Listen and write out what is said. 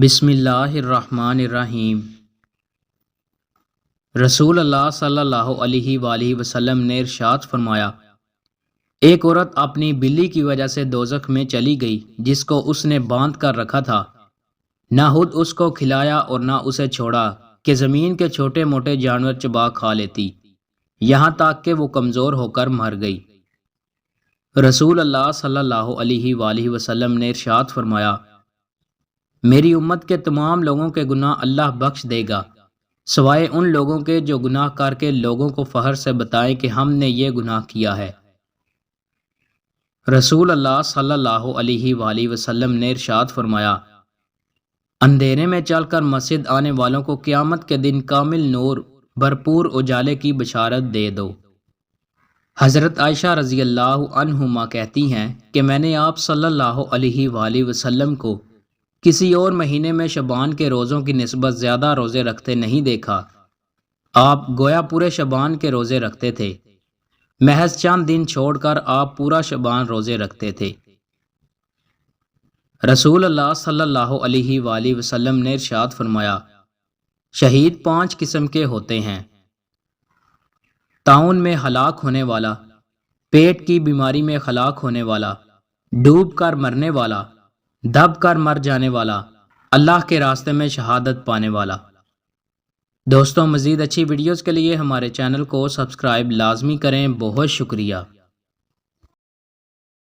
بسم اللہ الرحمن الرحیم۔ رسول اللہ صلی اللہ علیہ وآلہ وسلم نے ارشاد فرمایا، ایک عورت اپنی بلی کی وجہ سے دوزخ میں چلی گئی جس کو اس نے باندھ کر رکھا تھا، نہ خود اس کو کھلایا اور نہ اسے چھوڑا کہ زمین کے چھوٹے موٹے جانور چبا کھا لیتی، یہاں تک کہ وہ کمزور ہو کر مر گئی۔ رسول اللہ صلی اللہ علیہ وآلہ وسلم نے ارشاد فرمایا، میری امت کے تمام لوگوں کے گناہ اللہ بخش دے گا سوائے ان لوگوں کے جو گناہ کر کے لوگوں کو فخر سے بتائیں کہ ہم نے یہ گناہ کیا ہے۔ رسول اللہ صلی اللہ علیہ وآلہ وسلم نے ارشاد فرمایا، اندھیرے میں چل کر مسجد آنے والوں کو قیامت کے دن کامل نور بھرپور اجالے کی بشارت دے دو۔ حضرت عائشہ رضی اللہ عنہما کہتی ہیں کہ میں نے آپ صلی اللہ علیہ وآلہ وسلم کو کسی اور مہینے میں شعبان کے روزوں کی نسبت زیادہ روزے رکھتے نہیں دیکھا، آپ گویا پورے شعبان کے روزے رکھتے تھے، محض چند دن چھوڑ کر آپ پورا شعبان روزے رکھتے تھے۔ رسول اللہ صلی اللہ علیہ وآلہ وسلم نے ارشاد فرمایا، شہید 5 قسم کے ہوتے ہیں: طاعون میں ہلاک ہونے والا، پیٹ کی بیماری میں ہلاک ہونے والا، ڈوب کر مرنے والا، دب کر مر جانے والا، اللہ کے راستے میں شہادت پانے والا۔ دوستوں، مزید اچھی ویڈیوز کے لیے ہمارے چینل کو سبسکرائب لازمی کریں۔ بہت شکریہ۔